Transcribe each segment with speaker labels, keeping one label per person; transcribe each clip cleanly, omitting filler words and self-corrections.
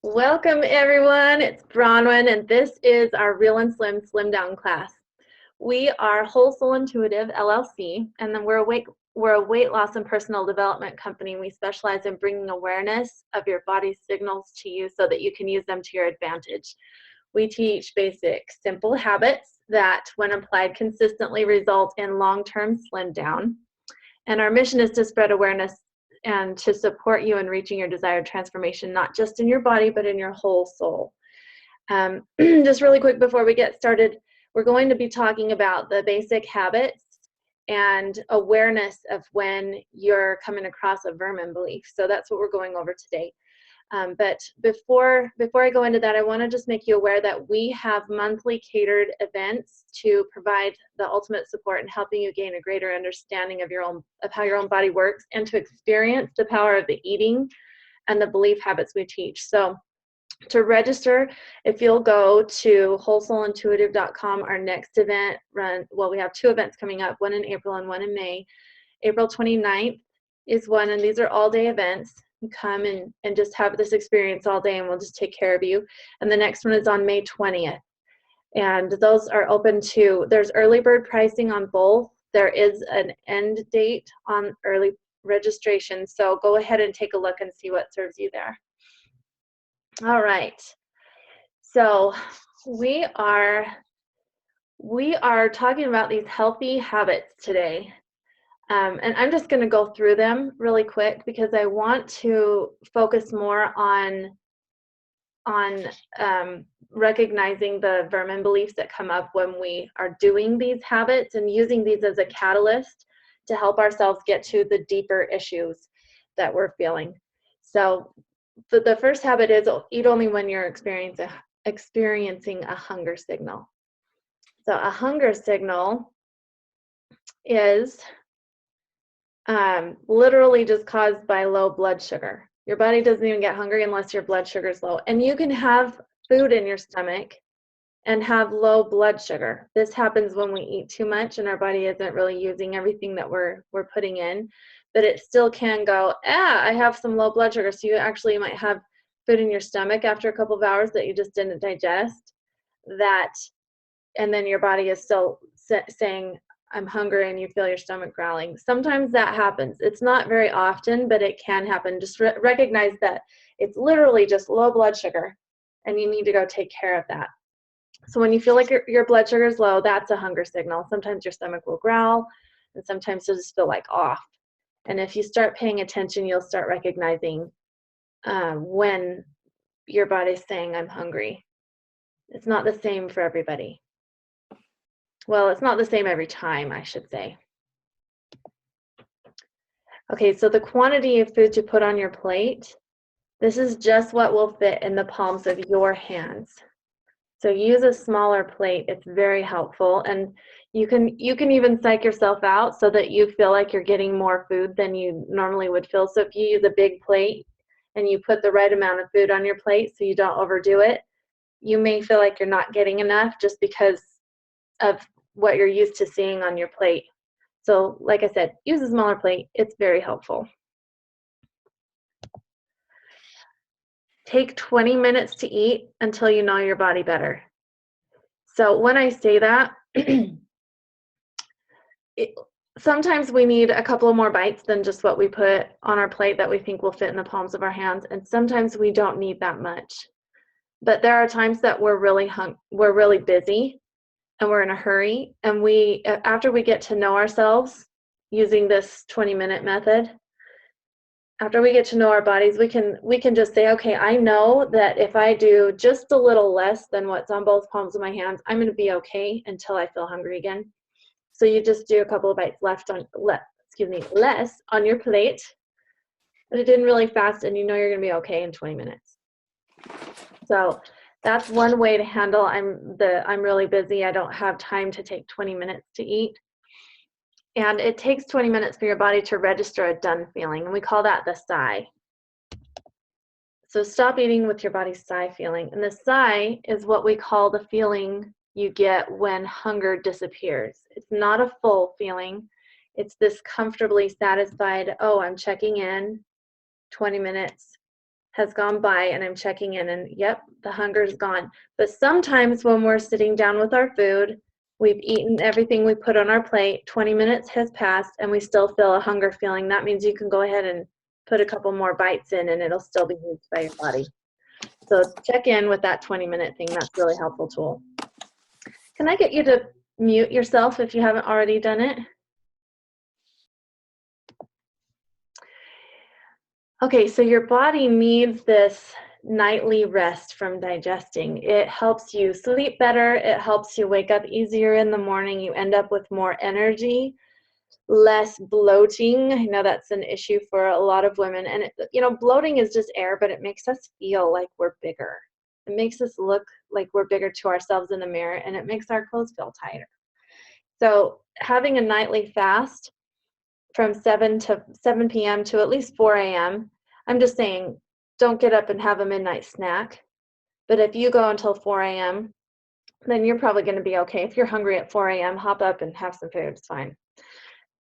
Speaker 1: Welcome everyone, it's Bronwyn and this is our Real and Slim Slimdown class. We are Whole Soul Intuitive LLC and then we're a weight loss and personal development company. We specialize in bringing awareness of your body's signals to you so that you can use them to your advantage. We teach basic, simple habits that when applied consistently result in long-term slim down. And our mission is to spread awareness and to support you in reaching your desired transformation, not just in your body, but in your whole soul. Just really quick before we get started, we're going to be talking about the basic habits and awareness of when you're coming across a vermin belief. So that's what we're going over today. But before I go into that, I want to just make you aware that we have monthly catered events to provide the ultimate support in helping you gain a greater understanding of how your own body works and to experience the power of the eating and the belief habits we teach. So to register, if you'll go to wholesoulintuitive.com, our next event we have two events coming up, one in April and one in May. April 29th is one, and these are all-day events. You come and just have this experience all day and we'll just take care of you. And the next one is on May 20th. And those are open to, there's early bird pricing on both. There is an end date on early registration. So go ahead and take a look and see what serves you there. All right. So we are talking about these healthy habits today. And I'm just going to go through them really quick because I want to focus more on recognizing the vermin beliefs that come up when we are doing these habits and using these as a catalyst to help ourselves get to the deeper issues that we're feeling. So the first habit is eat only when you're experiencing a hunger signal. So a hunger signal is literally just caused by low blood sugar. Your body doesn't even get hungry unless your blood sugar is low. And you can have food in your stomach and have low blood sugar. This happens when we eat too much and our body isn't really using everything that we're putting in, but it still can go, I have some low blood sugar. So you actually might have food in your stomach after a couple of hours that you just didn't digest, and then your body is still saying, I'm hungry, and you feel your stomach growling. Sometimes that happens. It's not very often, but it can happen. Just recognize that it's literally just low blood sugar, and you need to go take care of that. So when you feel like your blood sugar is low, that's a hunger signal. Sometimes your stomach will growl, and sometimes you'll just feel like off. And if you start paying attention, you'll start recognizing when your body's saying, I'm hungry. It's not the same for everybody. Well, it's not the same every time, I should say. Okay, so the quantity of food to put on your plate, this is just what will fit in the palms of your hands. So use a smaller plate. It's very helpful. And you can even psych yourself out so that you feel like you're getting more food than you normally would feel. So if you use a big plate and you put the right amount of food on your plate so you don't overdo it, you may feel like you're not getting enough just because of what you're used to seeing on your plate. So like I said, use a smaller plate. It's very helpful. Take 20 minutes to eat until you know your body better. So when I say that, sometimes we need a couple of more bites than just what we put on our plate that we think will fit in the palms of our hands. And sometimes we don't need that much. But there are times that we're really busy and we're in a hurry, and after we get to know ourselves using this 20-minute method, after we get to know our bodies, we can just say, okay, I know that if I do just a little less than what's on both palms of my hands, I'm going to be okay until I feel hungry again. So you just do a couple of bites less on your plate, but it in really fast, and you know you're going to be okay in 20 minutes. So that's one way to handle, I'm really busy, I don't have time to take 20 minutes to eat. And it takes 20 minutes for your body to register a done feeling, and we call that the sigh. So stop eating with your body's sigh feeling. And the sigh is what we call the feeling you get when hunger disappears. It's not a full feeling. It's this comfortably satisfied, oh, I'm checking in, 20 minutes has gone by and I'm checking in and yep, the hunger is gone. But sometimes when we're sitting down with our food, we've eaten everything we put on our plate, 20 minutes has passed and we still feel a hunger feeling. That means you can go ahead and put a couple more bites in and it'll still be used by your body. So check in with that 20-minute thing. That's a really helpful tool. Can I get you to mute yourself if you haven't already done it? Okay, so your body needs this nightly rest from digesting. It helps you sleep better. It helps you wake up easier in the morning. You end up with more energy, less bloating. I know that's an issue for a lot of women. And, bloating is just air, but it makes us feel like we're bigger. It makes us look like we're bigger to ourselves in the mirror, and it makes our clothes feel tighter. So having a nightly fast from 7 p.m. to at least 4 a.m., I'm just saying, don't get up and have a midnight snack. But if you go until 4 a.m., then you're probably going to be okay. If you're hungry at 4 a.m., hop up and have some food. It's fine.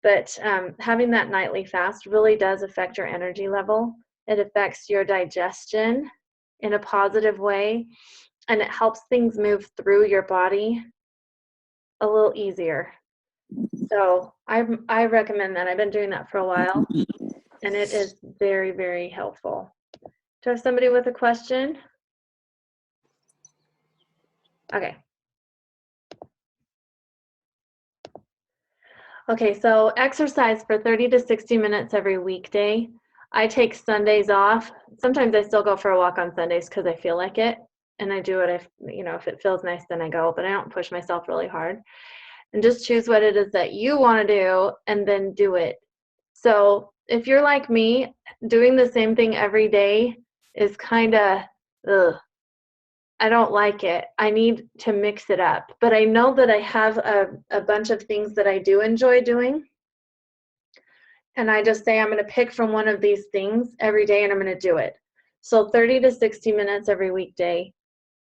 Speaker 1: But having that nightly fast really does affect your energy level. It affects your digestion in a positive way, and it helps things move through your body a little easier. So I recommend that. I've been doing that for a while, and it is very, very helpful. Do I have somebody with a question? Okay. Okay, so exercise for 30 to 60 minutes every weekday. I take Sundays off. Sometimes I still go for a walk on Sundays because I feel like it, and I do it if it feels nice, then I go, but I don't push myself really hard. And just choose what it is that you want to do and then do it. So if you're like me, doing the same thing every day is kind of, I don't like it. I need to mix it up. But I know that I have a bunch of things that I do enjoy doing. And I just say I'm going to pick from one of these things every day and I'm going to do it. So 30 to 60 minutes every weekday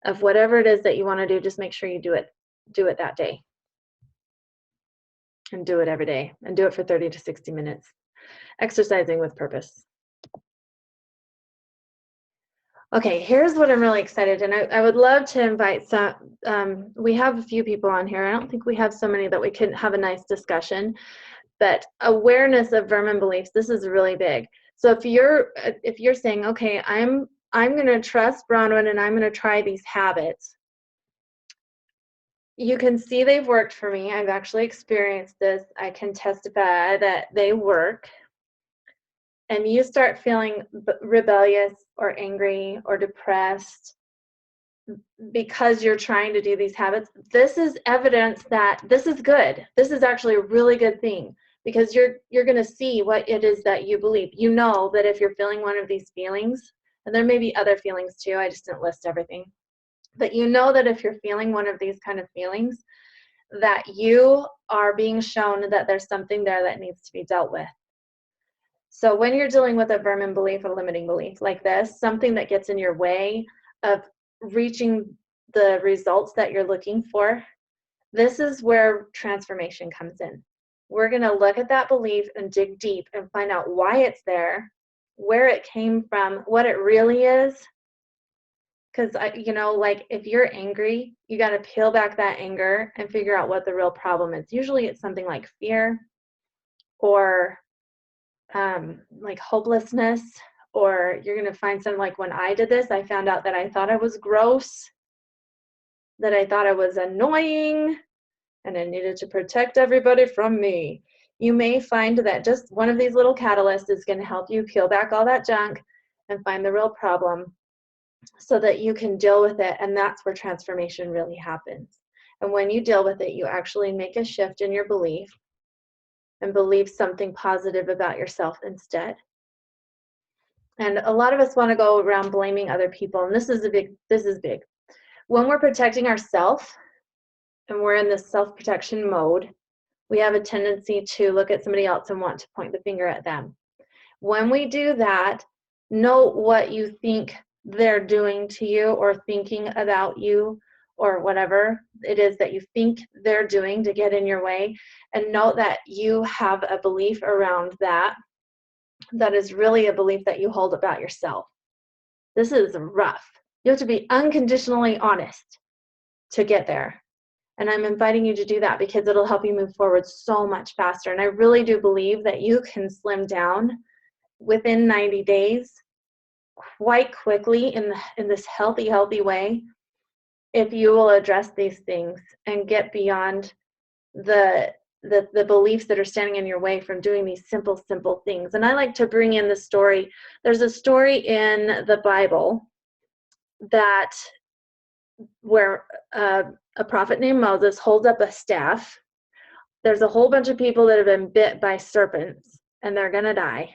Speaker 1: of whatever it is that you want to do, just make sure you do it that day. And do it every day. And do it for 30 to 60 minutes. Exercising with purpose. Okay, here's what I'm really excited, and I would love to invite some, we have a few people on here. I don't think we have so many that we can have a nice discussion, but awareness of vermin beliefs, this is really big. So if you're saying, okay, I'm going to trust Bronwyn and I'm going to try these habits, you can see they've worked for me. I've actually experienced this. I can testify that they work. And you start feeling rebellious or angry or depressed because you're trying to do these habits, this is evidence that this is good. This is actually a really good thing, because you're going to see what it is that you believe. You know that if you're feeling one of these feelings, and there may be other feelings too, I just didn't list everything, but you know that if you're feeling one of these kind of feelings, that you are being shown that there's something there that needs to be dealt with. So when you're dealing with a vermin belief, a limiting belief like this, something that gets in your way of reaching the results that you're looking for, this is where transformation comes in. We're going to look at that belief and dig deep and find out why it's there, where it came from, what it really is. Because, like if you're angry, you got to peel back that anger and figure out what the real problem is. Usually it's something like fear or like hopelessness, or you're going to find something like when I did this, I found out that I thought I was gross, that I thought I was annoying, and I needed to protect everybody from me. You may find that just one of these little catalysts is going to help you peel back all that junk and find the real problem so that you can deal with it, and that's where transformation really happens. And when you deal with it, you actually make a shift in your belief and believe something positive about yourself instead. And a lot of us want to go around blaming other people, and this is big. When we're protecting ourselves and we're in this self-protection mode, we have a tendency to look at somebody else and want to point the finger at them. When we do that, note what you think they're doing to you or thinking about you, or whatever it is that you think they're doing to get in your way, and note that you have a belief around that is really a belief that you hold about yourself. This is rough. You have to be unconditionally honest to get there. And I'm inviting you to do that because it'll help you move forward so much faster. And I really do believe that you can slim down within 90 days quite quickly in this healthy way if you will address these things and get beyond the beliefs that are standing in your way from doing these simple things. And I like to bring in the story. There's a story in the Bible that where a prophet named Moses holds up a staff. There's a whole bunch of people that have been bit by serpents and they're going to die.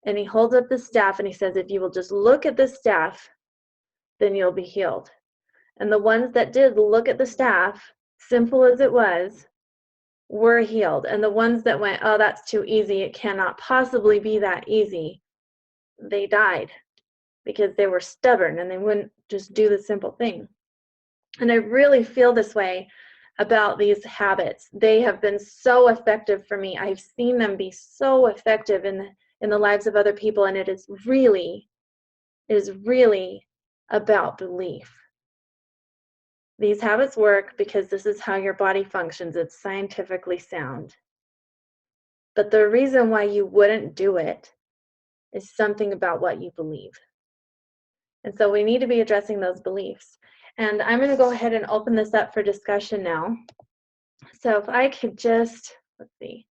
Speaker 1: And he holds up the staff and he says, if you will just look at the staff, then you'll be healed. And the ones that did look at the staff, simple as it was, were healed. And the ones that went, oh, that's too easy, it cannot possibly be that easy, they died because they were stubborn and they wouldn't just do the simple thing. And I really feel this way about these habits. They have been so effective for me. I've seen them be so effective in the lives of other people, and it is really about belief. These habits work because this is how your body functions. It's scientifically sound. But the reason why you wouldn't do it is something about what you believe. And so we need to be addressing those beliefs. And I'm going to go ahead and open this up for discussion now. So if I could just, let's see,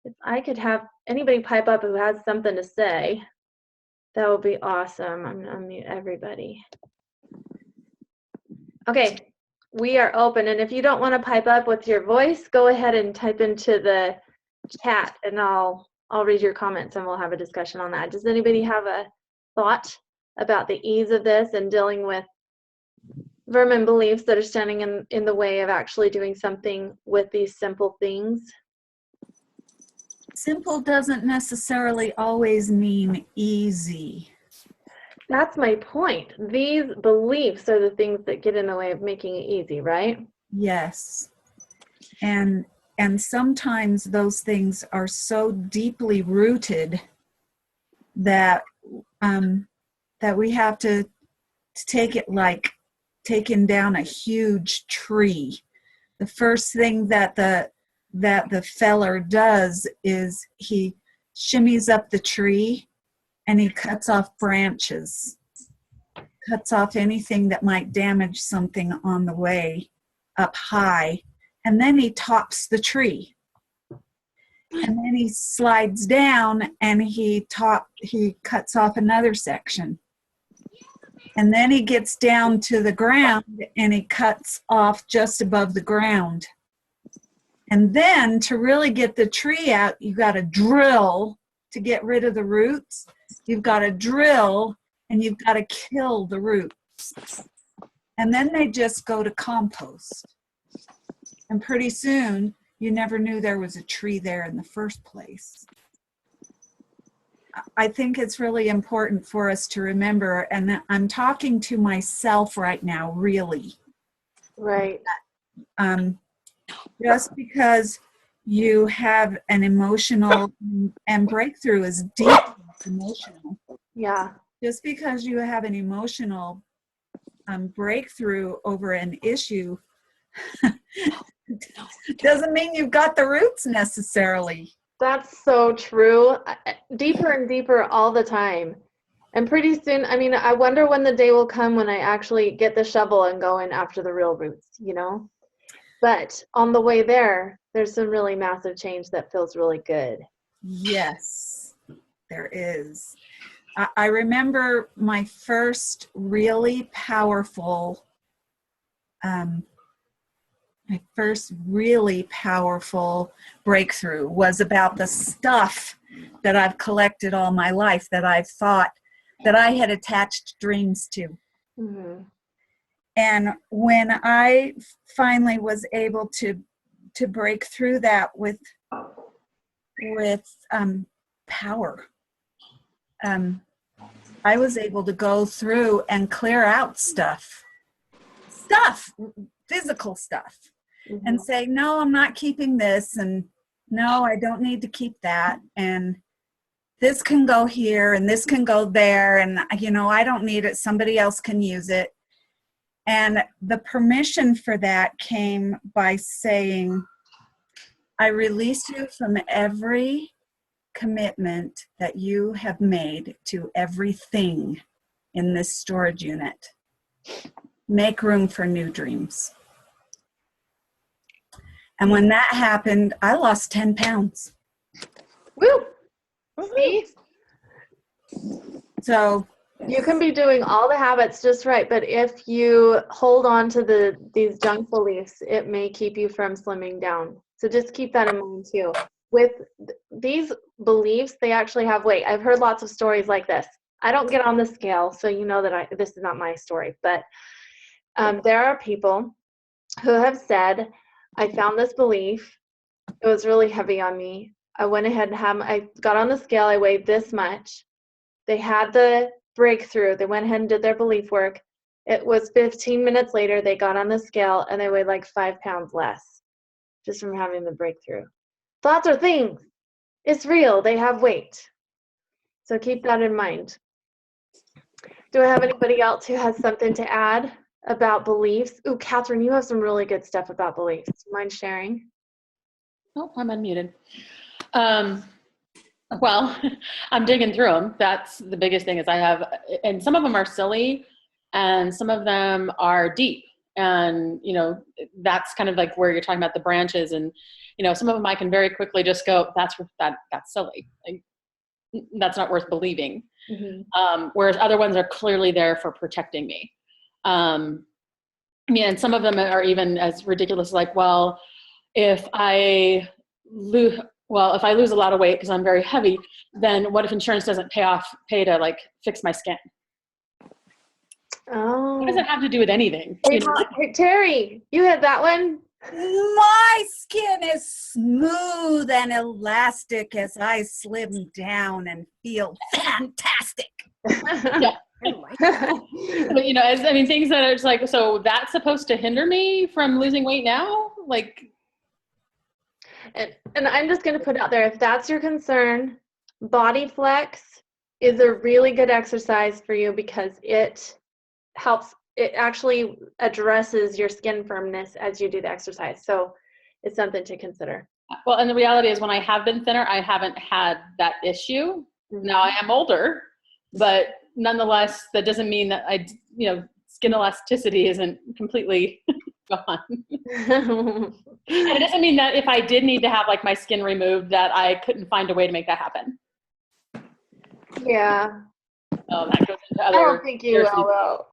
Speaker 1: if I could have anybody pipe up who has something to say, that would be awesome. I'm going to unmute everybody. Okay, we are open. And if you don't want to pipe up with your voice, go ahead and type into the chat and I'll read your comments and we'll have a discussion on that. Does anybody have a thought about the ease of this and dealing with vermin beliefs that are standing in the way of actually doing something with these simple things?
Speaker 2: Simple doesn't necessarily always mean easy.
Speaker 1: That's my point. These beliefs are the things that get in the way of making it easy, right?
Speaker 2: Yes. And sometimes those things are so deeply rooted that that we have to take it like taking down a huge tree. The first thing that the feller does is he shimmies up the tree and he cuts off branches, cuts off anything that might damage something on the way up high, and then he tops the tree. And then he slides down and he cuts off another section. And then he gets down to the ground and he cuts off just above the ground. And then to really get the tree out, you got to drill to get rid of the roots. You've got to drill and you've got to kill the roots. And then they just go to compost. And pretty soon, you never knew there was a tree there in the first place. I think it's really important for us to remember, and I'm talking to myself right now, really.
Speaker 1: Right.
Speaker 2: Just because you have an emotional, and breakthrough is deep emotional.
Speaker 1: Yeah.
Speaker 2: Just because you have an emotional breakthrough over an issue doesn't mean you've got the roots necessarily.
Speaker 1: That's so true. Deeper and deeper all the time. And pretty soon, I mean, I wonder when the day will come when I actually get the shovel and go in after the real roots, you know? But on the way there, there's some really massive change that feels really good.
Speaker 2: Yes, there is. I remember my first really powerful breakthrough was about the stuff that I've collected all my life that I've thought that I had attached dreams to.
Speaker 1: Mm-hmm.
Speaker 2: And when I finally was able to break through that with power, I was able to go through and clear out stuff, physical stuff, mm-hmm. and say, no, I'm not keeping this, and no, I don't need to keep that. And this can go here and this can go there, and I don't need it, somebody else can use it. And the permission for that came by saying, I release you from every commitment that you have made to everything in this storage unit. Make room for new dreams. And when that happened, I lost 10 pounds.
Speaker 1: Woo! See?
Speaker 2: So
Speaker 1: You can be doing all the habits just right, but if you hold on to these junk beliefs, it may keep you from slimming down. So just keep that in mind too. With these beliefs, they actually have weight. I've heard lots of stories like this. I don't get on the scale, so you know that this is not my story, but there are people who have said, I found this belief. It was really heavy on me. I went ahead and I got on the scale. I weighed this much. They had the breakthrough. They went ahead and did their belief work. It was 15 minutes later, they got on the scale and they weighed like 5 pounds less just from having the breakthrough. Thoughts are things. It's real. They have weight. So keep that in mind. Do I have anybody else who has something to add about beliefs? Ooh, Catherine, you have some really good stuff about beliefs. Do you mind sharing?
Speaker 3: Oh, I'm unmuted. Well, I'm digging through them. That's the biggest thing is and some of them are silly and some of them are deep. And, that's kind of like where you're talking about the branches and, some of them I can very quickly just go, that's silly. Like, that's not worth believing. Mm-hmm. Whereas other ones are clearly there for protecting me. And some of them are even as ridiculous, like, well, if I lose a lot of weight because I'm very heavy, then what if insurance doesn't pay to like fix my skin?
Speaker 1: Oh.
Speaker 3: What does it have to do with anything?
Speaker 1: Hey, Terry, you had that one?
Speaker 2: My skin is smooth and elastic as I slim down and feel fantastic.
Speaker 3: Yeah. But, things that are just like, so that's supposed to hinder me from losing weight now? Like,
Speaker 1: and I'm just going to put out there, if that's your concern, Body Flex is a really good exercise for you because it actually addresses your skin firmness as you do the exercise. So it's something to consider.
Speaker 3: Well, and the reality is when I have been thinner, I haven't had that issue. Mm-hmm. Now I am older, but nonetheless, that doesn't mean that skin elasticity isn't completely gone. And it doesn't mean that if I did need to have like my skin removed, that I couldn't find a way to make that happen.
Speaker 1: Yeah.
Speaker 3: That goes into other.
Speaker 1: I don't think you will.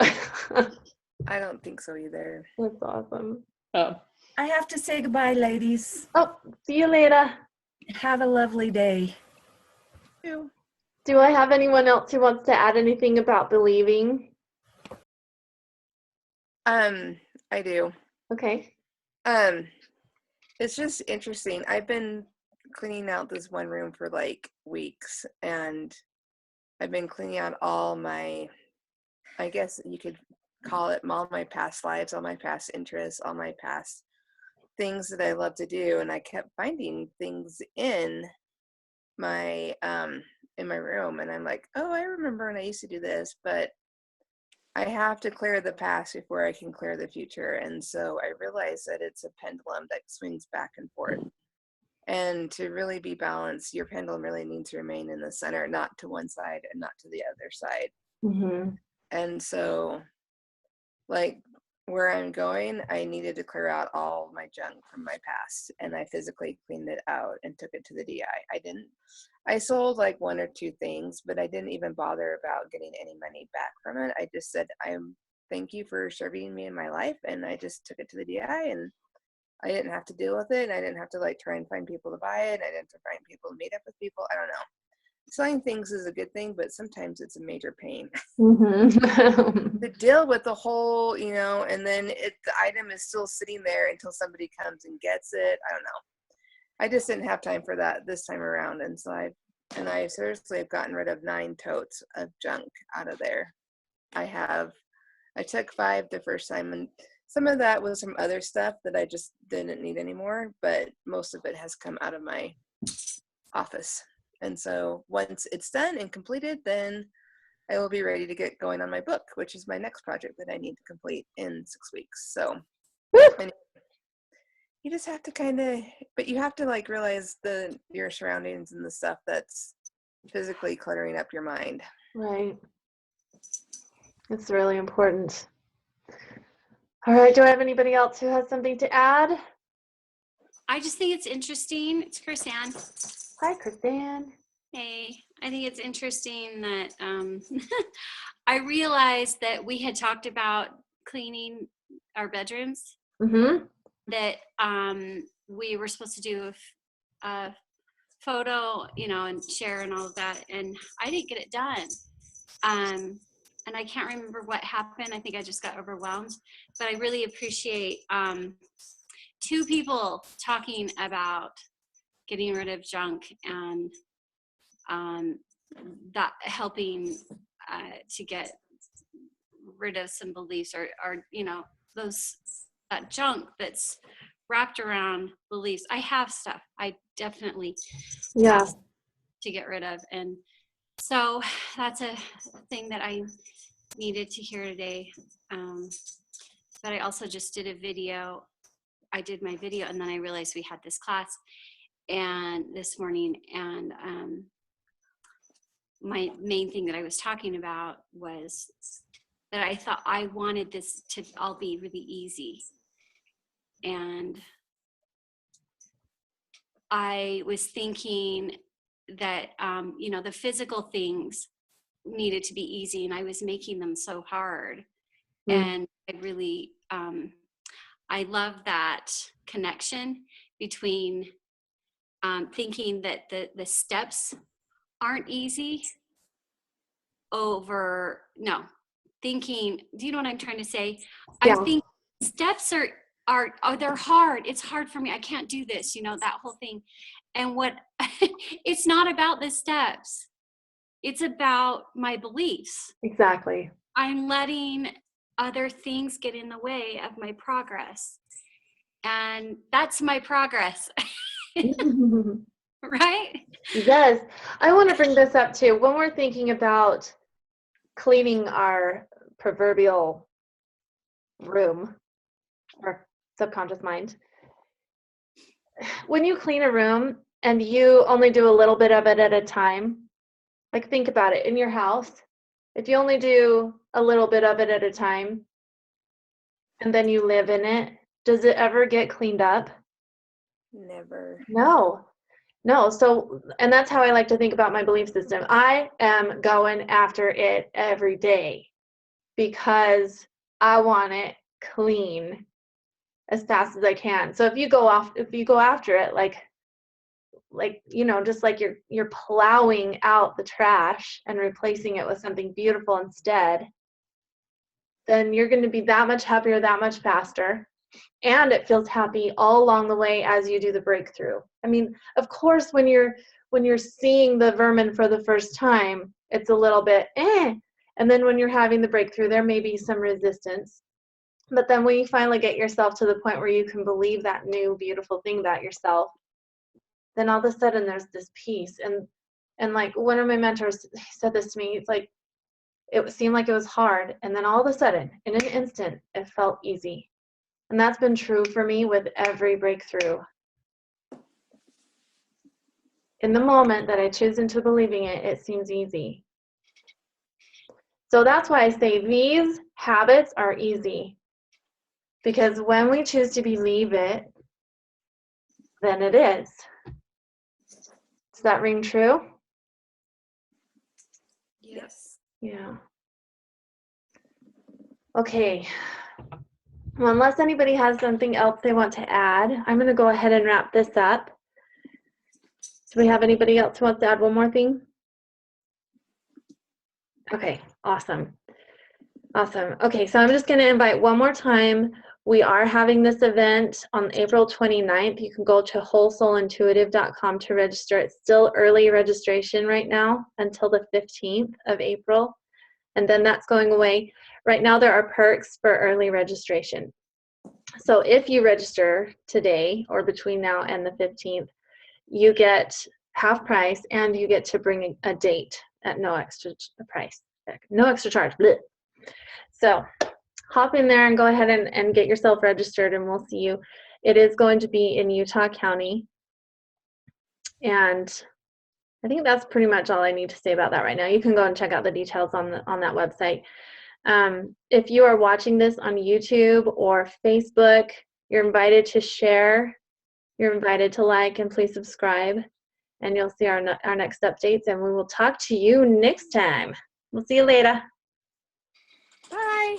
Speaker 4: I don't think so either.
Speaker 1: That's awesome.
Speaker 3: Oh.
Speaker 2: I have to say goodbye, ladies.
Speaker 1: Oh, see you later.
Speaker 2: Have a lovely day.
Speaker 1: Do I have anyone else who wants to add anything about believing?
Speaker 4: I do.
Speaker 1: Okay.
Speaker 4: It's just interesting. I've been cleaning out this one room for like weeks, and I've been cleaning out all my, I guess you could call it all my past lives, all my past interests, all my past things that I love to do. And I kept finding things in my room. And I'm like, oh, I remember when I used to do this, but I have to clear the past before I can clear the future. And so I realized that it's a pendulum that swings back and forth. And to really be balanced, your pendulum really needs to remain in the center, not to one side and not to the other side. Mm-hmm. And so, like, where I'm going, I needed to clear out all my junk from my past. And I physically cleaned it out and took it to the DI. I sold like one or two things, but I didn't even bother about getting any money back from it. I just said, thank you for serving me in my life. And I just took it to the DI, and I didn't have to deal with it. And I didn't have to like try and find people to buy it. I didn't have to find people to meet up with people. I don't know. Selling things is a good thing, but sometimes it's a major pain. Mm-hmm. To deal with the whole, and then the item is still sitting there until somebody comes and gets it. I don't know. I just didn't have time for that this time around. And so I seriously have gotten rid of 9 totes of junk out of there. I took 5 the first time, and some of that was from other stuff that I just didn't need anymore, but most of it has come out of my office. And so once it's done and completed, then I will be ready to get going on my book, which is my next project that I need to complete in 6 weeks. So and you just have to but you have to like realize your surroundings and the stuff that's physically cluttering up your mind.
Speaker 1: Right. It's really important. All right. Do I have anybody else who has something to add?
Speaker 5: I just think it's interesting. It's Chrisanne.
Speaker 1: Hi, Chrisanne.
Speaker 5: Hey, I think it's interesting that I realized that we had talked about cleaning our bedrooms,
Speaker 1: Mm-hmm.
Speaker 5: that we were supposed to do a photo, and share and all of that, and I didn't get it done. And I can't remember what happened. I think I just got overwhelmed, but I really appreciate 2 people talking about getting rid of junk and that helping to get rid of some beliefs or that junk that's wrapped around beliefs. I have stuff I definitely have to get rid of, and so that's a thing that I needed to hear today. But I also just did a video. I did my video, and then I realized we had this class and this morning, and my main thing that I was talking about was that I thought I wanted this to all be really easy. And I was thinking that, the physical things needed to be easy, and I was making them so hard. And I really, I love that connection between thinking that the steps aren't easy thinking, do you know what I'm trying to say?
Speaker 1: Yeah.
Speaker 5: I think steps are they're hard. It's hard for me. I can't do this, that whole thing. And it's not about the steps. It's about my beliefs.
Speaker 1: Exactly.
Speaker 5: I'm letting other things get in the way of my progress. And that's my progress. Right?
Speaker 1: Yes. I want to bring this up too. When we're thinking about cleaning our proverbial room or subconscious mind, when you clean a room and you only do a little bit of it at a time, like think about it in your house. If you only do a little bit of it at a time and then you live in it, does it ever get cleaned up?
Speaker 4: Never.
Speaker 1: No. So, and that's how I like to think about my belief system. I am going after it every day because I want it clean as fast as I can. So if you go after it, just like you're plowing out the trash and replacing it with something beautiful instead, then you're going to be that much happier, that much faster. And it feels happy all along the way as you do the breakthrough. I mean, of course, when you're seeing the vermin for the first time, it's a little bit and then when you're having the breakthrough, there may be some resistance. But then when you finally get yourself to the point where you can believe that new beautiful thing about yourself, then all of a sudden there's this peace. And like one of my mentors, he said this to me, it's like it seemed like it was hard, and then all of a sudden, in an instant, it felt easy. And that's been true for me with every breakthrough. In the moment that I choose into believing it, it seems easy. So that's why I say these habits are easy. Because when we choose to believe it, then it is. Does that ring true?
Speaker 4: Yes.
Speaker 1: Yeah. Okay. Well, unless anybody has something else they want to add, I'm going to go ahead and wrap this up. Do we have anybody else who wants to add one more thing? Okay, awesome. Okay, so I'm just going to invite one more time. We are having this event on April 29th. You can go to wholesoulintuitive.com to register. It's still early registration right now until the 15th of April, and then that's going away. Right now there are perks for early registration. So if you register today or between now and the 15th, you get half price, and you get to bring a date at no extra price, no extra charge. Blech. So hop in there and go ahead and get yourself registered, and we'll see you. It is going to be in Utah County. And I think that's pretty much all I need to say about that right now. You can go and check out the details on that website. If you are watching this on YouTube or Facebook, you're invited to share. You're invited to like, and please subscribe. And you'll see our next updates, and we will talk to you next time. We'll see you later.
Speaker 4: Bye.